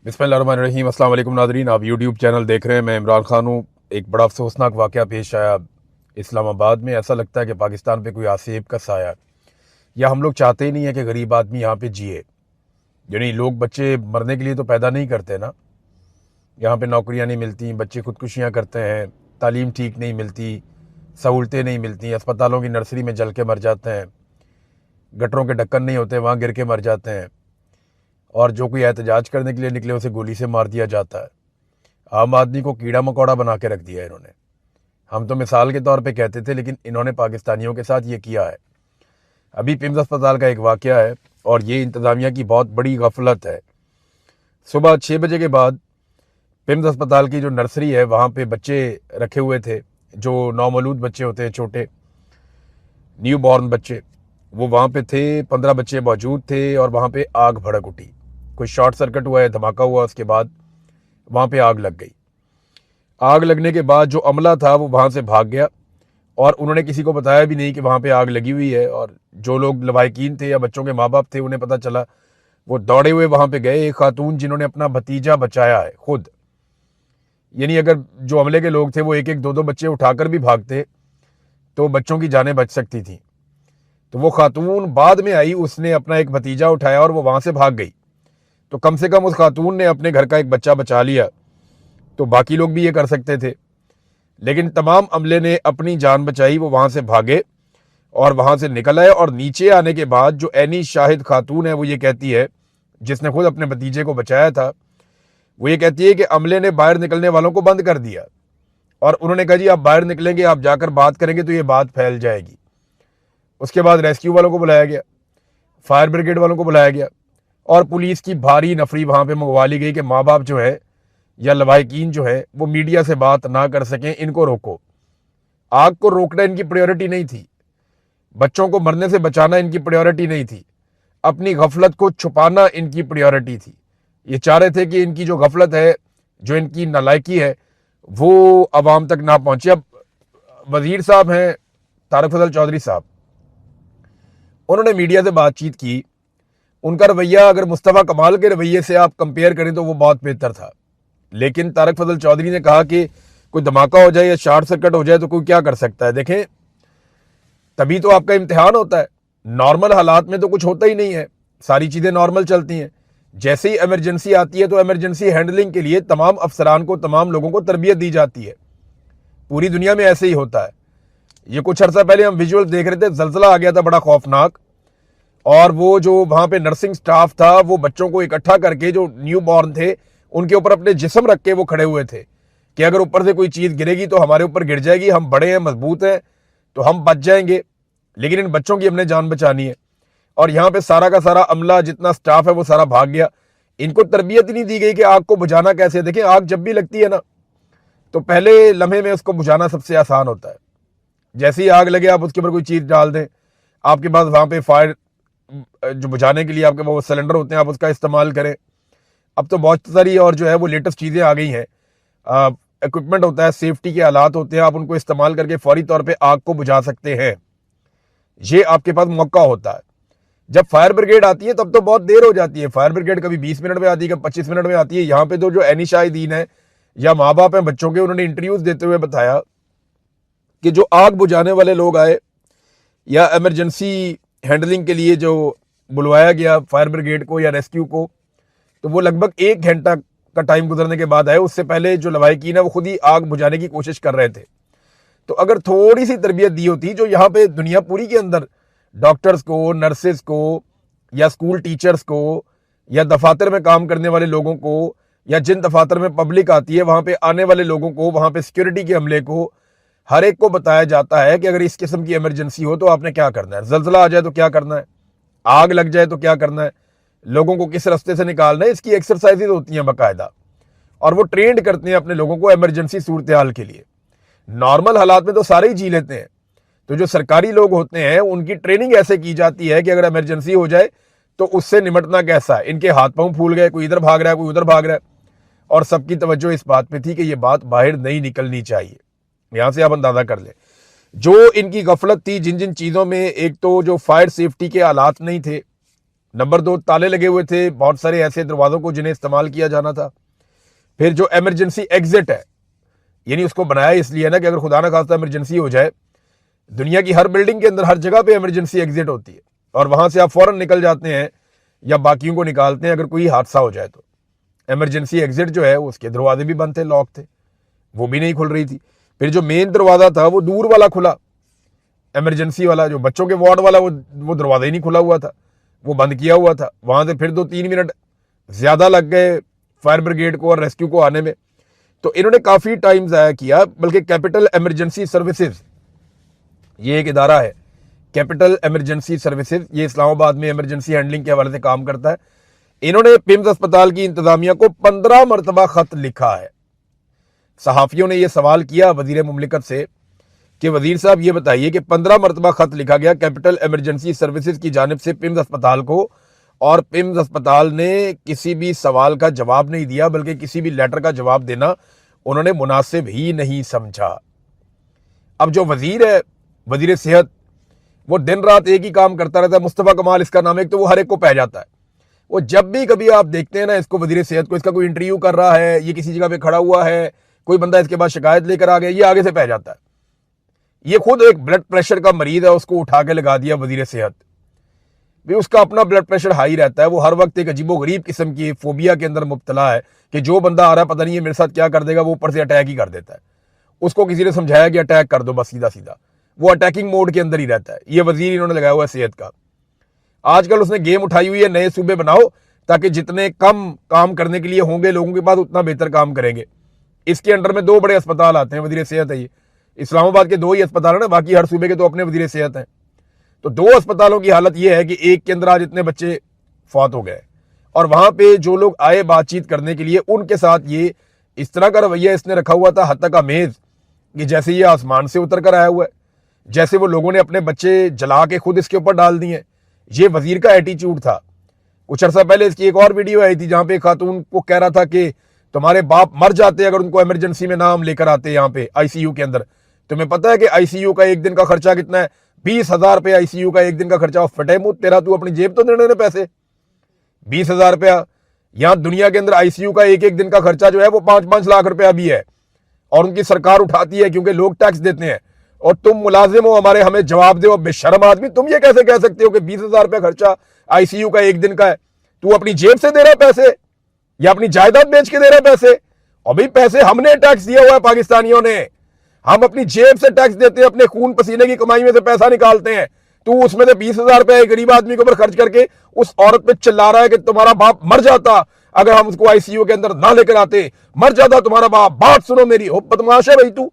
बिस्मिल्लाहिर्रहमानिर्रहीम। अस्सलाम वालेकुम नाज़रीन, आप यूट्यूब चैनल देख रहे हैं। मैं इमरान खान हूँ। एक बड़ा अफसोसनाक वाक़या पेश आया इस्लामाबाद में। ऐसा लगता है कि पाकिस्तान पे कोई आसेब का साया, या हम लोग चाहते ही नहीं है कि गरीब आदमी यहाँ पे जिए। यानी लोग बच्चे मरने के लिए तो पैदा नहीं करते ना। यहाँ पे नौकरियाँ नहीं मिलती, बच्चे खुदकुशियाँ करते हैं, तालीम ठीक नहीं मिलती, सहूलतें नहीं मिलती, अस्पतालों की नर्सरी में जल के मर जाते हैं, गटरों के ढक्कन नहीं होते वहाँ गिर के मर जाते हैं, और जो कोई एहतजाज करने के लिए निकले उसे गोली से मार दिया जाता है। आम आदमी को कीड़ा मकोड़ा बना के रख दिया इन्होंने। हम तो मिसाल के तौर पे कहते थे, लेकिन इन्होंने पाकिस्तानियों के साथ ये किया है। अभी पिम्स अस्पताल का एक वाक़या है, और ये इंतज़ामिया की बहुत बड़ी गफलत है। सुबह 6 बजे के बाद पिम्स अस्पताल की जो नर्सरी है वहाँ पे बच्चे रखे हुए थे, जो नौमौलूद बच्चे होते हैं, छोटे न्यू बॉर्न बच्चे, वो वहाँ पे थे। 15 बच्चे मौजूद थे, और वहाँ पे आग भड़क उठी। कोई शॉर्ट सर्किट हुआ है, धमाका हुआ, उसके बाद वहाँ पे आग लग गई। आग लगने के बाद जो अमला था वो वहाँ से भाग गया, और उन्होंने किसी को बताया भी नहीं कि वहाँ पे आग लगी हुई है। और जो लोग लवाहिकीन थे या बच्चों के माँ बाप थे, उन्हें पता चला, वो दौड़े हुए वहाँ पे गए। एक खातून जिन्होंने अपना भतीजा बचाया है खुद, यानी अगर जो अमले के लोग थे वो एक एक दो दो बच्चे उठाकर भी भागते तो बच्चों की जानें बच सकती थी। तो वो खातून बाद में आई, उसने अपना एक भतीजा उठाया और वो वहाँ से भाग गई। तो कम से कम उस खातून ने अपने घर का एक बच्चा बचा लिया, तो बाकी लोग भी ये कर सकते थे। लेकिन तमाम अमले ने अपनी जान बचाई, वो वहाँ से भागे और वहाँ से निकल आए। और नीचे आने के बाद जो ऐनी शाहिद खातून है, वो ये कहती है, जिसने खुद अपने भतीजे को बचाया था, वो ये कहती है कि अमले ने बाहर निकलने वालों को बंद कर दिया, और उन्होंने कहा जी आप बाहर निकलेंगे, आप जाकर बात करेंगे तो ये बात फैल जाएगी। उसके बाद रेस्क्यू वालों को बुलाया गया, फायर ब्रिगेड वालों को बुलाया गया, और पुलिस की भारी नफरी वहाँ पे मंगवा ली गई कि माँ बाप जो है या लवाहिकीन जो है वो मीडिया से बात ना कर सकें, इनको रोको। आग को रोकना इनकी प्रायोरिटी नहीं थी, बच्चों को मरने से बचाना इनकी प्रायोरिटी नहीं थी, अपनी गफलत को छुपाना इनकी प्रायोरिटी थी। ये चाह रहे थे कि इनकी जो गफलत है, जो इनकी नालायकी है, वो अवाम तक ना पहुंचे। अब वजीर साहब हैं तारक फजल चौधरी साहब, उन्होंने मीडिया से बातचीत की। उनका रवैया अगर मुस्तफ़ा कमाल के रवैये से आप कंपेयर करें तो वो बहुत बेहतर था। लेकिन तारक फजल चौधरी ने कहा कि कोई धमाका हो जाए या शॉर्ट सर्किट हो जाए तो कोई क्या कर सकता है। देखें, तभी तो आपका इम्तिहान होता है। नॉर्मल हालात में तो कुछ होता ही नहीं है, सारी चीज़ें नॉर्मल चलती हैं। जैसे ही इमरजेंसी आती है तो इमरजेंसी हैंडलिंग के लिए तमाम अफसरान को, तमाम लोगों को तरबियत दी जाती है। पूरी दुनिया में ऐसे ही होता है। ये कुछ अर्सा पहले हम विजुअल देख रहे थे, जलजला आ गया था बड़ा खौफनाक, और वो जो वहाँ पे नर्सिंग स्टाफ था वो बच्चों को इकट्ठा करके, जो न्यू बॉर्न थे, उनके ऊपर अपने जिस्म रख के वो खड़े हुए थे कि अगर ऊपर से कोई चीज़ गिरेगी तो हमारे ऊपर गिर जाएगी, हम बड़े हैं, मजबूत हैं, तो हम बच जाएंगे, लेकिन इन बच्चों की हमने जान बचानी है। और यहाँ पे सारा का सारा अमला, जितना स्टाफ है, वो सारा भाग गया। इनको तरबियत ही नहीं दी गई कि आग को बुझाना कैसे। देखिए, आग जब भी लगती है ना, तो पहले लम्हे में उसको बुझाना सबसे आसान होता है। जैसे ही आग लगे आप उसके ऊपर कोई चीज़ डाल दें, आपके पास वहाँ पे फायर जो बुझाने के लिए आपके वो सिलेंडर होते हैं, आप उसका इस्तेमाल करें। अब तो बहुत सारी और जो है वो लेटेस्ट चीज़ें आ गई हैं, इक्विपमेंट होता है, सेफ्टी के आलात होते हैं, आप उनको इस्तेमाल करके फौरी तौर पे आग को बुझा सकते हैं। ये आपके पास मौका होता है। जब फायर ब्रिगेड आती है तब तो बहुत देर हो जाती है। फायर ब्रिगेड कभी 20 मिनट में आती है, कभी 25 मिनट में आती है। यहाँ पे तो जो ऐनी शाहिदीन है या माँ बाप हैं बच्चों के, उन्होंने इंटरव्यूज देते हुए बताया कि जो आग बुझाने वाले लोग आए या इमरजेंसी हैंडलिंग के लिए जो बुलवाया गया फायर ब्रिगेड को या रेस्क्यू को, तो वो लगभग 1 घंटा का टाइम गुजरने के बाद आए। उससे पहले जो लवाहिकीन है वो खुद ही आग बुझाने की कोशिश कर रहे थे। तो अगर थोड़ी सी तरबियत दी होती, जो यहाँ पे दुनिया पूरी के अंदर डॉक्टर्स को, नर्सेज को, या स्कूल टीचर्स को, या दफातर में काम करने वाले लोगों को, या जिन दफातर में पब्लिक आती है वहाँ पे आने वाले लोगों को, वहाँ पे सिक्योरिटी के अमले को, हर एक को बताया जाता है कि अगर इस किस्म की इमरजेंसी हो तो आपने क्या करना है, जलजला आ जाए तो क्या करना है, आग लग जाए तो क्या करना है, लोगों को किस रास्ते से निकालना है। इसकी एक्सरसाइजेज होती हैं बाकायदा, और वो ट्रेंड करते हैं अपने लोगों को इमरजेंसी सूरत हाल के लिए। नॉर्मल हालात में तो सारे ही जी लेते हैं, तो जो सरकारी लोग होते हैं उनकी ट्रेनिंग ऐसे की जाती है कि अगर इमरजेंसी हो जाए तो उससे निपटना कैसा है। इनके हाथ पांव फूल गए, कोई इधर भाग रहा है, कोई उधर भाग रहा है, और सबकी तवज्जो इस बात पे थी कि ये बात बाहर नहीं निकलनी चाहिए। यहां से आप अंदाजा कर लें जो इनकी गफलत थी जिन जिन चीज़ों में। एक तो जो फायर सेफ्टी के आलात नहीं थे, नंबर 2, ताले लगे हुए थे बहुत सारे ऐसे दरवाजों को जिन्हें इस्तेमाल किया जाना था। फिर जो इमरजेंसी एग्जिट है, यानी उसको बनाया इसलिए ना कि अगर खुदा ना खास्ता इमरजेंसी हो जाए, दुनिया की हर बिल्डिंग के अंदर हर जगह पे इमरजेंसी एग्जिट होती है और वहां से आप फौरन निकल जाते हैं या बाकियों को निकालते हैं अगर कोई हादसा हो जाए तो। इमरजेंसी एग्जिट जो है उसके दरवाजे भी बंद थे, लॉक थे, वो भी नहीं खुल रही थी। फिर जो मेन दरवाजा था वो दूर वाला खुला, इमरजेंसी वाला जो बच्चों के वार्ड वाला, वो दरवाजा ही नहीं खुला हुआ था, वो बंद किया हुआ था। वहां से फिर 2-3 मिनट ज्यादा लग गए फायर ब्रिगेड को और रेस्क्यू को आने में। तो इन्होंने काफी टाइम जाया किया। बल्कि कैपिटल इमरजेंसी सर्विसेज, ये एक इदारा है, कैपिटल इमरजेंसी सर्विसेज, ये इस्लामाबाद में इमरजेंसी हैंडलिंग के हवाले से काम करता है। इन्होंने पिम्स अस्पताल की इंतजामिया को 15 मरतबा खत लिखा है। सहाफियों ने यह सवाल किया वजीर मुमलिकत से कि वजीर साहब ये बताइए कि 15 मरतबा खत लिखा गया कैपिटल इमरजेंसी सर्विसेज की जानिब से पिम्स अस्पताल को, और पिम्स अस्पताल ने किसी भी सवाल का जवाब नहीं दिया, बल्कि किसी भी लेटर का जवाब देना उन्होंने मुनासिब ही नहीं समझा। अब जो वजीर है, वजीर सेहत, वो दिन रात एक ही काम करता रहता है। मुस्तफ़ा कमाल इसका नाम है, तो वो हर एक को पै जाता है। वो जब भी कभी आप देखते हैं ना इसको, वजीर सेहत को, इसका कोई इंटरव्यू कर रहा है, ये किसी जगह पे खड़ा हुआ है, कोई बंदा इसके बाद शिकायत लेकर आ गया, ये आगे से पै जाता है। ये खुद एक ब्लड प्रेशर का मरीज है, उसको उठा के लगा दिया वजीर सेहत भी, उसका अपना ब्लड प्रेशर हाई रहता है। वो हर वक्त एक अजीबो गरीब किस्म की फोबिया के अंदर मुब्तला है कि जो बंदा आ रहा है पता नहीं है मेरे साथ क्या कर देगा, वो ऊपर से अटैक ही कर देता है। उसको किसी ने समझाया कि अटैक कर दो बस सीधा सीधा, वो अटैकिंग मोड के अंदर ही रहता है। ये वजीर इन्होंने लगाया हुआ है सेहत का। आजकल उसने गेम उठाई हुई है, नए सूबे बनाओ ताकि जितने कम काम करने के लिए होंगे लोगों के पास, उतना बेहतर काम करेंगे। इसके अंडर में 2 बड़े अस्पताल आते हैं, वजीर सेहत है ये। इस्लामाबाद के 2 ही अस्पताल है ना, बाकी हर सूबे के तो अपने वजीर सेहत हैं। तो 2 अस्पतालों की हालत यह है कि एक के अंदर आज इतने बच्चे फौत हो गए, और वहां पे जो लोग आए बातचीत करने के लिए, उनके साथ ये इस तरह का रवैया इसने रखा हुआ था, हद तक आमेज, कि जैसे ये आसमान से उतर कर आया हुआ है, जैसे वो लोगों ने अपने बच्चे जला के खुद इसके ऊपर डाल दिए। ये वजीर का एटीट्यूड था। कुछ अर्सा पहले इसकी एक और वीडियो आई थी जहां पे खातून को कह रहा था कि तुम्हारे बाप मर जाते अगर उनको इमरजेंसी में नाम लेकर आते यहाँ पे आईसीयू के अंदर। तुम्हें पता है कि आईसीयू का एक दिन का खर्चा कितना है? 20,000 रुपया आईसीयू का एक दिन का खर्चा। फटे मुंह तेरा, तू अपनी जेब तो देने ने पैसे 20,000 रुपया। यहां दुनिया के अंदर आईसीयू का एक एक दिन का खर्चा जो है वो 5-5 लाख रुपया भी है, और उनकी सरकार उठाती है क्योंकि लोग टैक्स देते हैं। और तुम मुलाजिम हो हमारे, हमें जवाब दो। बेशर्म आदमी, तुम ये कैसे कह सकते हो कि 20,000 रुपया खर्चा आईसीयू का एक दिन का है? तू अपनी जेब से दे रहा पैसे या अपनी जायदाद बेच के दे रहा पैसे? और भाई पैसे हमने टैक्स दिया हुआ है, पाकिस्तानियों ने। हम अपनी जेब से टैक्स देते हैं, अपने खून पसीने की कमाई में से पैसा निकालते हैं। तू उसमें से 20,000 रुपया गरीब आदमी के ऊपर खर्च करके उस औरत पे चिल्ला रहा है कि तुम्हारा बाप मर जाता अगर हम उसको आईसीयू के अंदर ना लेकर आते, मर जाता तुम्हारा बाप। बात सुनो मेरी, हो बदमाश है भाई तू।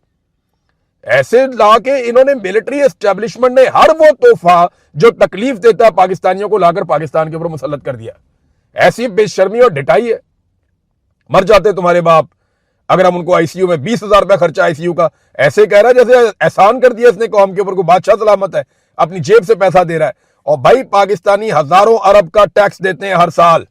ऐसे लाके इन्होंने मिलिट्री एस्टेब्लिशमेंट ने हर वो तोहफा जो तकलीफ देता है पाकिस्तानियों को लाकर पाकिस्तान के ऊपर मुसल्लत कर दिया। ऐसी बेशर्मी और ढिठाई है। मर जाते तुम्हारे बाप अगर हम उनको आईसीयू में 20,000 रुपया खर्चा आईसीयू का। ऐसे कह रहा है जैसे एहसान कर दिया इसने कौम के ऊपर, को बादशाह सलामत है, अपनी जेब से पैसा दे रहा है। और भाई पाकिस्तानी हजारों अरब का टैक्स देते हैं हर साल,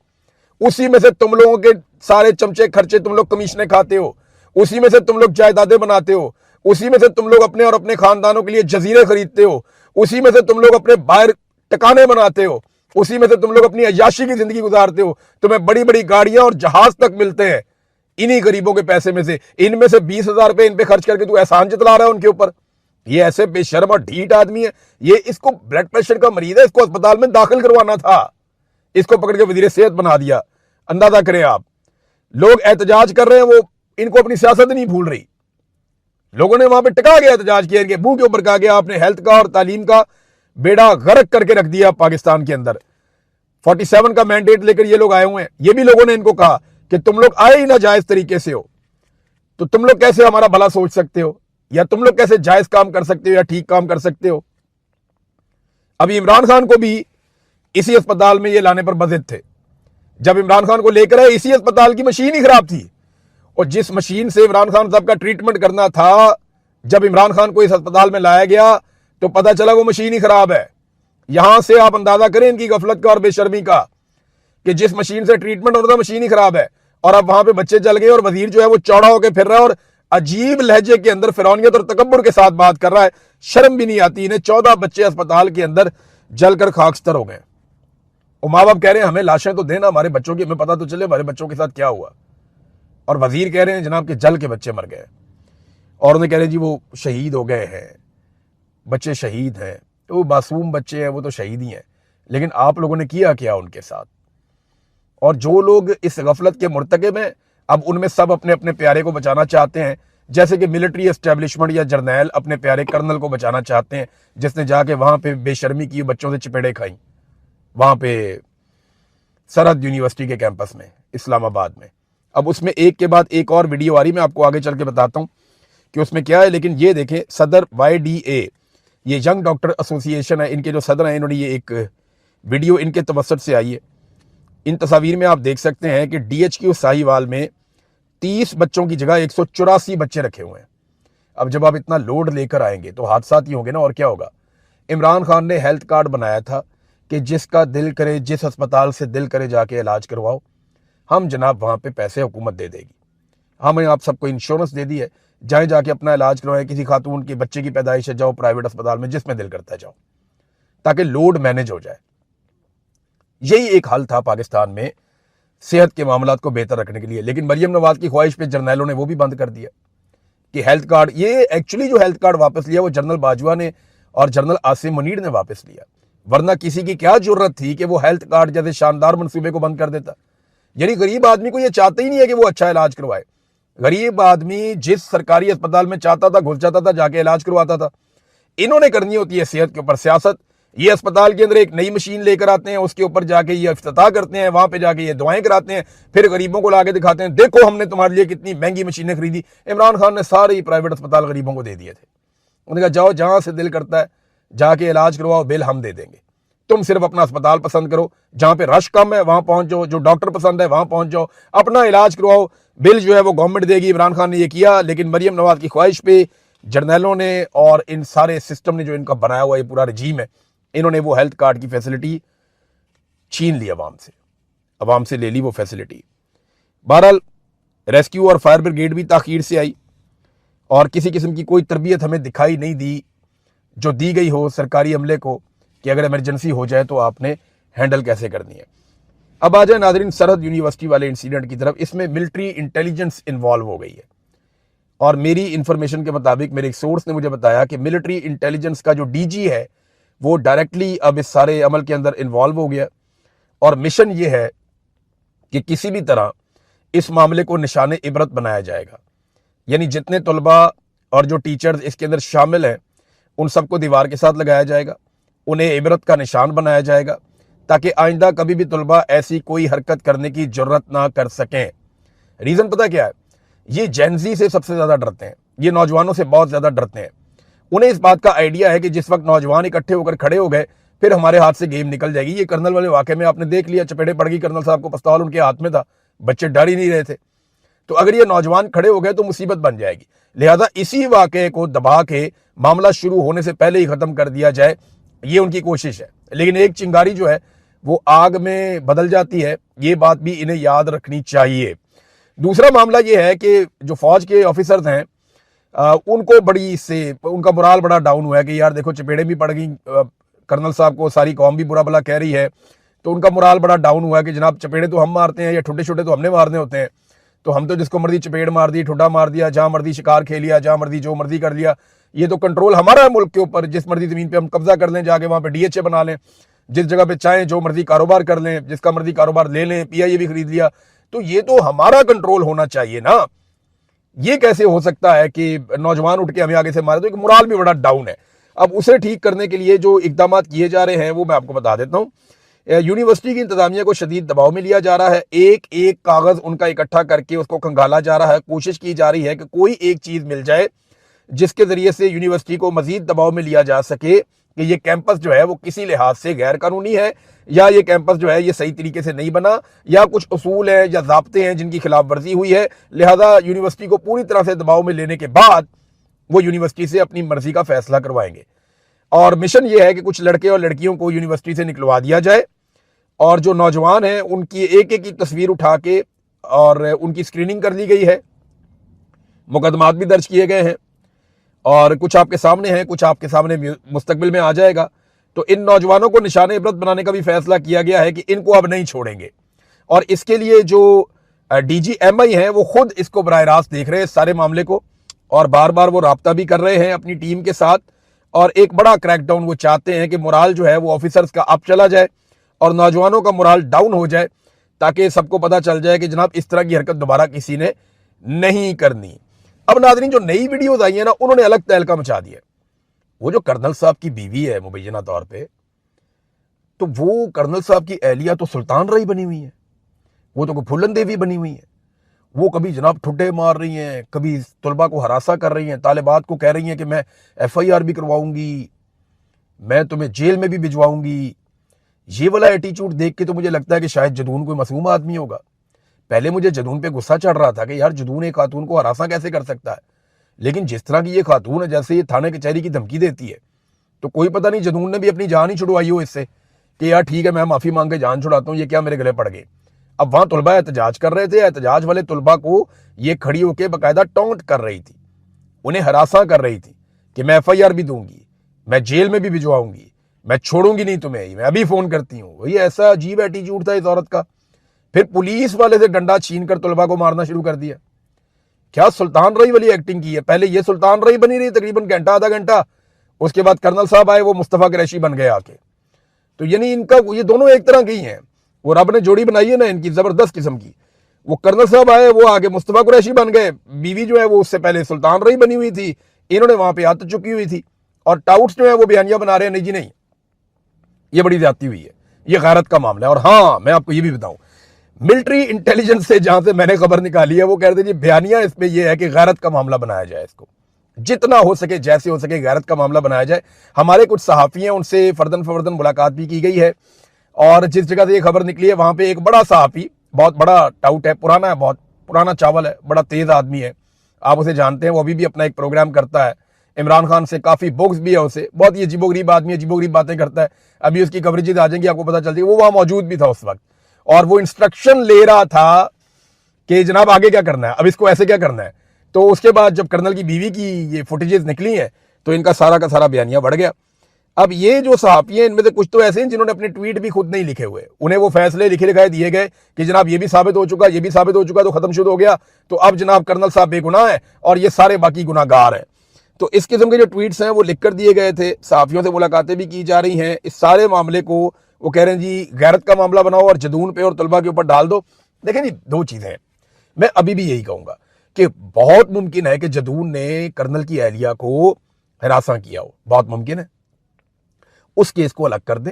उसी में से तुम लोगों के सारे चमचे खर्चे तुम लोग कमीशने खाते हो, उसी में से तुम लोग जायदादें बनाते हो, उसी में से तुम लोग अपने और अपने खानदानों के लिए जजीरे खरीदते हो, उसी में से तुम लोग अपने बाहर टिकाने बनाते हो, उसी में से तुम लोग अपनी अय्याशी की जिंदगी गुजारते हो। तुम्हें बड़ी बड़ी गाड़ियां और जहाज तक मिलते हैं इन्हीं गरीबों के पैसे में से। इनमें से 20,000 रुपए इन पे खर्च करके तू एहसान जतला रहा है उनके ऊपर। ये ऐसे बेशर्म और ढीठ आदमी है। ये इसको ब्लड प्रेशर का मरीज है, इसको अस्पताल में दाखिल करवाना था, इसको पकड़ के वजीर सेहत बना दिया। अंदाजा करें आप, लोग एहतजाज कर रहे हैं, वो इनको अपनी सियासत नहीं भूल रही। लोगों ने वहां पे टिका गया, एहतजाज किया, इनके मुंह के ऊपर कहा गया आपने हेल्थ का और तालीम का बेड़ा गर्क करके रख दिया पाकिस्तान के अंदर। 47 का मैंडेट लेकर ये लोग आए हुए हैं। ये भी लोगों ने इनको कहा कि तुम लोग आए ही ना जायज तरीके से हो, तो तुम लोग कैसे हमारा भला सोच सकते हो, या तुम लोग कैसे जायज काम कर सकते हो या ठीक काम कर सकते हो। अभी इमरान खान को भी इसी अस्पताल में ये लाने पर बजिद थे। जब इमरान खान को लेकर आए, इसी अस्पताल की मशीन ही खराब थी, और जिस मशीन से इमरान खान साहब का ट्रीटमेंट करना था, जब इमरान खान को इस अस्पताल में लाया गया तो पता चला वो मशीन ही खराब है। यहां से आप अंदाजा करें इनकी गफलत का और बेशर्मी का, कि जिस मशीन से ट्रीटमेंट होता था मशीन ही खराब है, और अब वहां पे बच्चे जल गए और वजीर जो है वो चौड़ा होकर फिर रहा है और अजीब लहजे के अंदर फिरौनियत और तकब्बुर के साथ बात कर रहा है। शर्म भी नहीं आती इन्हें। 14 बच्चे अस्पताल के अंदर जलकर खाकस्तर हो गए। और माँ बाप कह रहे हैं हमें लाशें तो देना, हमारे बच्चों की हमें पता तो चले हमारे बच्चों के साथ क्या हुआ। और वजीर कह रहे हैं जनाब के जल के बच्चे मर गए, और उन्हें कह रहे हैं जी वो शहीद हो गए हैं, बच्चे शहीद हैं। तो वो मासूम बच्चे हैं, वो तो शहीद ही हैं, लेकिन आप लोगों ने किया क्या उनके साथ? और जो लोग इस गफलत के मुर्तकिब हैं, अब उनमें सब अपने अपने प्यारे को बचाना चाहते हैं, जैसे कि मिलिट्री एस्टेब्लिशमेंट या जर्नैल अपने प्यारे कर्नल को बचाना चाहते हैं, जिसने जाके वहां पे बेशर्मी की, बच्चों से चपेड़े खाई वहां पे सरहद यूनिवर्सिटी के कैंपस में इस्लामाबाद में। अब उसमें एक के बाद एक और वीडियो आ रही, मैं आपको आगे चल के बताता हूं कि उसमें क्या है। लेकिन ये देखें, सदर YDA, ये यंग डॉक्टर एसोसिएशन है, इनके जो सदर हैं, इन्होंने ये एक वीडियो इनके तवसत से आई है। इन तस्वीर में आप देख सकते हैं कि DHQ साहिवाल में 30 बच्चों की जगह 184 बच्चे रखे हुए हैं। अब जब आप इतना लोड लेकर आएंगे तो हादसात ही होंगे ना, और क्या होगा। इमरान खान ने हेल्थ कार्ड बनाया था कि जिसका दिल करे, जिस अस्पताल से दिल करे जाके इलाज करवाओ, हम जनाब वहां पे पैसे हुकूमत दे देगी, हमें आप सबको इंश्योरेंस दे दी है, जाए जाके अपना इलाज करवाएं। किसी खातून के बच्चे की पैदाइश है, जाओ प्राइवेट अस्पताल में, जिसमें दिल करता है जाओ, ताकि लोड मैनेज हो जाए। यही एक हल था पाकिस्तान में सेहत के मामलात को बेहतर रखने के लिए। लेकिन मरियम नवाज की ख्वाहिश पे जर्नैलों ने वो भी बंद कर दिया कि हेल्थ कार्ड, ये एक्चुअली जो हेल्थ कार्ड वापस लिया वो जनरल बाजवा ने और जनरल आसिम मुनीर ने वापस लिया, वरना किसी की क्या जरूरत थी कि वो हेल्थ कार्ड जैसे शानदार मंसूबे को बंद कर देता। यानी गरीब आदमी को ये चाहता ही नहीं है कि वो अच्छा इलाज करवाए। गरीब आदमी जिस सरकारी अस्पताल में चाहता था घुस जाता था, जाके इलाज करवाता था। इन्होंने करनी होती है सेहत के ऊपर सियासत। ये अस्पताल के अंदर एक नई मशीन लेकर आते हैं, उसके ऊपर जाके ये इफ्तिताह करते हैं, वहां पे जाके ये दुआएं कराते हैं, फिर गरीबों को लाके दिखाते हैं, देखो हमने तुम्हारे लिए कितनी महंगी मशीनें खरीदी। इमरान खान ने सारे ही प्राइवेट अस्पताल गरीबों को दे दिए थे। उन्होंने कहा जाओ जहां से दिल करता है जाके इलाज करवाओ, बिल हम दे देंगे, तुम सिर्फ अपना अस्पताल पसंद करो, जहां पे रश कम है वहां पहुंच जाओ, जो डॉक्टर पसंद है वहां पहुंच जाओ, अपना इलाज करवाओ, बिल जो है वो गवर्नमेंट देगी। इमरान खान ने ये किया, लेकिन मरियम नवाज की ख्वाहिश पे जर्नैलों ने और इन सारे सिस्टम ने जो इनका बनाया हुआ ये पूरा रजीम है, इन्होंने वो हेल्थ कार्ड की फैसिलिटी छीन ली अवाम से ले ली वो फैसिलिटी। बहरहाल रेस्क्यू और फायर ब्रिगेड भी ताखीर से आई और किसी किस्म की कोई तरबियत हमें दिखाई नहीं दी जो दी गई हो सरकारी अमले को कि अगर इमरजेंसी हो जाए तो आपने हैंडल कैसे करनी है। अब आ जाए नाजरीन सरहद यूनिवर्सिटी वाले इंसिडेंट की तरफ। इसमें मिलिट्री इंटेलिजेंस इन्वॉल्व हो गई है और मेरी इंफॉर्मेशन के मुताबिक मेरे एक सोर्स ने मुझे बताया कि मिलिट्री इंटेलिजेंस का जो DG है वो डायरेक्टली अब इस सारे अमल के अंदर इन्वॉल्व हो गया और मिशन ये है कि किसी भी तरह इस मामले को निशाने इबरत बनाया जाएगा। यानी जितने तलबा और जो टीचर्स इसके अंदर शामिल हैं उन सबको दीवार के साथ लगाया जाएगा, उन्हें इबरत का निशान बनाया जाएगा ताकि आइंदा कभी भी तलबा ऐसी कोई हरकत करने की जरूरत ना कर सकें। रीज़न पता क्या है? ये जेनजी से सबसे ज़्यादा डरते हैं, ये नौजवानों से बहुत ज़्यादा डरते हैं। उन्हें इस बात का आइडिया है कि जिस वक्त नौजवान इकट्ठे होकर खड़े हो गए फिर हमारे हाथ से गेम निकल जाएगी। ये कर्नल वाले वाक़े में आपने देख लिया, चपेटे पड़ गई, कर्नल साहब को पिस्तौल उनके हाथ में था, बच्चे डर ही नहीं रहे थे। तो अगर ये नौजवान खड़े हो गए तो मुसीबत बन जाएगी। लिहाजा इसी वाक़े को दबा के मामला शुरू होने से पहले ही ख़त्म कर दिया जाए, ये उनकी कोशिश है। लेकिन एक चिंगारी जो है वो आग में बदल जाती है, ये बात भी इन्हें याद रखनी चाहिए। दूसरा मामला ये है कि जो फौज के ऑफिसर्स हैं उनको बड़ी इससे उनका मोराल बड़ा डाउन हुआ है कि यार देखो चपेड़े भी पड़ गई, कर्नल साहब को सारी कौम भी बुरा भला कह रही है, तो उनका मोराल बड़ा डाउन हुआ है कि जनाब चपेड़े तो हम मारते हैं या ठुड्डे छोटे तो हमने मारने होते हैं, तो हम तो जिसको मर्जी चपेड़ मार दी, ठुड्डा मार दिया, जहां मर्जी शिकार खेल लिया, जहां मर्जी जो मर्जी कर लिया, ये तो कंट्रोल हमारा है मुल्क के ऊपर, जिस मर्जी जमीन पे हम कब्जा कर लें, जाके वहां पे DHA बना लें, जिस जगह पे चाहें जो मर्जी कारोबार कर लें, जिसका मर्जी कारोबार ले लें, PIA भी खरीद लिया, तो ये तो हमारा कंट्रोल होना चाहिए ना। ये कैसे हो सकता है कि नौजवान उठ के हमें आगे से मारे? तो एक मोराल भी बड़ा डाउन है। अब उसे ठीक करने के लिए जो इकदाम किए जा रहे हैं वो मैं आपको बता देता हूँ। यूनिवर्सिटी की इंतजामिया को शदीद दबाव में लिया जा रहा है, एक एक कागज उनका इकट्ठा करके उसको खंगाला जा रहा है, कोशिश की जा रही है कि कोई एक चीज मिल जाए जिसके जरिए से यूनिवर्सिटी को मजीद दबाव में लिया जा सके कि ये कैंपस जो है वो किसी लिहाज से गैर कानूनी है, या ये कैंपस जो है ये सही तरीके से नहीं बना, या कुछ उसूल हैं या ज़ाब्ते हैं जिनकी खिलाफ वर्जी हुई है। लिहाजा यूनिवर्सिटी को पूरी तरह से दबाव में लेने के बाद वो यूनिवर्सिटी से अपनी मर्जी का फैसला करवाएंगे। और मिशन ये है कि कुछ लड़के और लड़कियों को यूनिवर्सिटी से निकलवा दिया जाए और जो नौजवान हैं उनकी एक एक की तस्वीर उठा के और उनकी स्क्रीनिंग कर ली गई है, मुकदमात भी दर्ज किए गए हैं और कुछ आपके सामने हैं, कुछ आपके सामने मुस्तकबिल में आ जाएगा तो इन नौजवानों को निशाने इबरत बनाने का भी फैसला किया गया है कि इनको अब नहीं छोड़ेंगे। और इसके लिए जो DGMI हैं वो खुद इसको बराह रास्त देख रहे हैं सारे मामले को, और बार बार वो राब्ता भी कर रहे हैं अपनी टीम के साथ, और एक बड़ा क्रैकडाउन वो चाहते हैं कि मोराल जो है वो ऑफिसर्स का अप चला जाए और नौजवानों का मोराल डाउन हो जाए, ताकि सबको पता चल जाए कि जनाब इस तरह की हरकत दोबारा किसी ने नहीं करनी। अब नाज़रीन, जो नई वीडियोज आई है ना, उन्होंने अलग तहलका मचा दिया। वो जो कर्नल साहब की बीवी है मुबैना तौर पे, तो वो कर्नल साहब की एहलिया तो सुल्तान रही बनी हुई है, वो तो फूलन देवी बनी हुई है। वो कभी जनाब ठुड्डे मार रही हैं, कभी तलबा को हरासा कर रही हैं, तालिबात को कह रही हैं कि मैं FIR भी करवाऊंगी, मैं तुम्हें जेल में भी भिजवाऊंगी। ये वाला एटीट्यूड देख के तो मुझे लगता है कि शायद जदून कोई मासूम आदमी होगा। पहले मुझे जदून पे गुस्सा चढ़ रहा था कि यार जदून एक खातून को हरासा कैसे कर सकता है, लेकिन जिस तरह की ये खातून है, जैसे ये थाने कचहरी की धमकी देती है, तो कोई पता नहीं जदून ने भी अपनी जान ही छुड़वाई हो इससे कि यार ठीक है मैं माफी मांग के जान छुड़ाता हूँ, ये क्या मेरे गले पड़ गए। अब वहां तलबा एहतजाज कर रहे थे, एहतजाज वाले तलबा को ये खड़ी होकर बाकायदा टोंट कर रही थी, उन्हें हरासा कर रही थी कि मैं FIR भी दूंगी, मैं जेल में भी भिजवाऊंगी, मैं छोड़ूंगी नहीं तुम्हें, मैं अभी फोन करती हूँ। वही ऐसा अजीब एटीट्यूड था इस औरत का। फिर पुलिस वाले से डंडा छीन कर तलबा को मारना शुरू कर दिया। क्या सुल्तान रही वाली एक्टिंग की है। पहले ये सुल्तान रही बनी रही तकरीबन घंटा आधा घंटा, उसके बाद कर्नल साहब आए, वो मुस्तफ़ा कुरैशी बन गए आके। तो यानी इनका ये दोनों एक तरह की हैं, वो रब ने जोड़ी बनाई है ना इनकी जबरदस्त किस्म की। वो कर्नल साहब आए, वो आगे मुस्तफ़ा कुरैशी बन गए, बीवी जो है वो उससे पहले सुल्तान रही बनी हुई थी, इन्होंने वहां पे आत चुकी हुई थी, और टाउट्स जो है वो बयानियां बना रहे हैं नहीं जी नहीं, ये बड़ी ज्यादती हुई है, ये गैरत का मामला है। और हाँ, मैं आपको ये भी बताऊं, मिलिट्री इंटेलिजेंस से जहां से मैंने खबर निकाली है, वो कहते हैं जी बयानियां इस पे ये है कि गैरत का मामला बनाया जाए, इसको जितना हो सके जैसे हो सके गैरत का मामला बनाया जाए। हमारे कुछ सहाफ़ी हैं, उनसे फर्दन फवर्दन मुलाकात भी की गई है, और जिस जगह से ये खबर निकली है वहां पे एक बड़ा सहाफ़ी, बहुत बड़ा टाउट है, पुराना है, बहुत पुराना चावल है, बड़ा तेज आदमी है, आप उसे जानते हैं, वो अभी भी अपना एक प्रोग्राम करता है, इमरान खान से काफ़ी बुक्स भी है उसे, बहुत ही अजीबोगरीब आदमी, अजीबोगरीब बातें करता है। अभी उसकी कवरेज आ जाएंगी, आपको पता चल जाएगी। वो वहां मौजूद भी था उस वक्त, और वो इंस्ट्रक्शन ले रहा था कि जनाब आगे क्या करना है, अब इसको ऐसे क्या करना है। तो उसके बाद जब कर्नल की बीवी की ये फुटेजेस निकली हैं, तो इनका सारा का सारा बयानिया बढ़ गया। अब ये जो सहाफ़ी हैं, इनमें से कुछ तो ऐसे हैं जिन्होंने अपने ट्वीट भी खुद नहीं लिखे हुए, उन्हें वो फैसले लिखे लिखाए दिए गए कि जनाब ये भी साबित हो चुका, ये भी साबित हो चुका, तो खत्म शुरू हो गया, तो अब जनाब कर्नल साहब बेगुनाह है और ये सारे बाकी गुनाहगार हैं। तो इस किस्म के जो ट्वीट्स हैं वो लिख कर दिए गए थे, सहाफ़ियों से मुलाकातें भी की जा रही हैं। इस सारे मामले को वो कह रहे हैं जी गैरत का मामला बनाओ और जदून पे और तलबा के ऊपर डाल दो। देखें जी, दो चीज़ें हैं, मैं अभी भी यही कहूँगा कि बहुत मुमकिन है कि जदून ने कर्नल की एहलिया को हरासा किया हो, बहुत मुमकिन है, उस केस को अलग कर दें।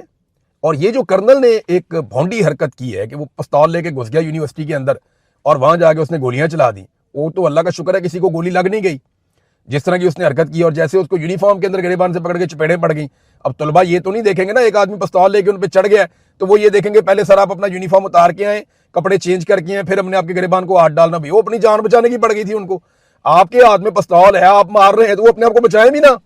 और ये जो कर्नल ने एक भौंडी हरकत की है कि वो पिस्तौल लेके घुस गया यूनिवर्सिटी के अंदर और वहां जाके उसने गोलियां चला दी, वो तो अल्लाह का शुक्र है किसी को गोली लग नहीं गई, जिस तरह की उसने हरकत की, और जैसे उसको यूनिफॉर्म के अंदर गिरेबान से पकड़ के चपेड़े पड़ गई। अब तलबा ये तो नहीं देखेंगे ना एक आदमी पिस्तौल लेके उन पर चढ़ गया, तो वो ये देखेंगे पहले सर आप अपना यूनिफॉर्म उतार के आए, कपड़े चेंज करके आए, फिर हमने आपके गिरेबान को हाथ डालना। भाई वो अपनी जान बचाने की पड़ गई थी उनको, आपके हाथ में पिस्तौल है, आप मार रहे हैं, तो वो अपने आप को बचाए भी ना,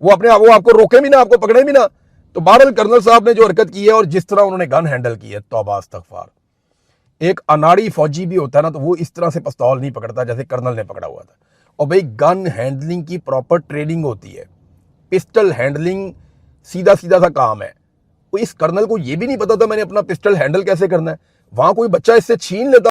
वो आपको रोके भी ना, आपको पकड़े भी ना। तो बहरहाल कर्नल साहब ने जो हरकत की है और जिस तरह उन्होंने गन हैंडल की है, तौबा इस्तगफार। एक अनाड़ी फौजी भी होता है ना, तो वो इस तरह से पिस्तौल नहीं पकड़ता जैसे कर्नल ने पकड़ा हुआ था। और भाई गन हैंडलिंग की प्रॉपर ट्रेनिंग होती है, पिस्टल हैंडलिंग सीधा सीधा सा काम है। तो इस कर्नल को ये भी नहीं पता था मैंने अपना पिस्टल हैंडल कैसे करना है, वहां कोई बच्चा इससे छीन लेता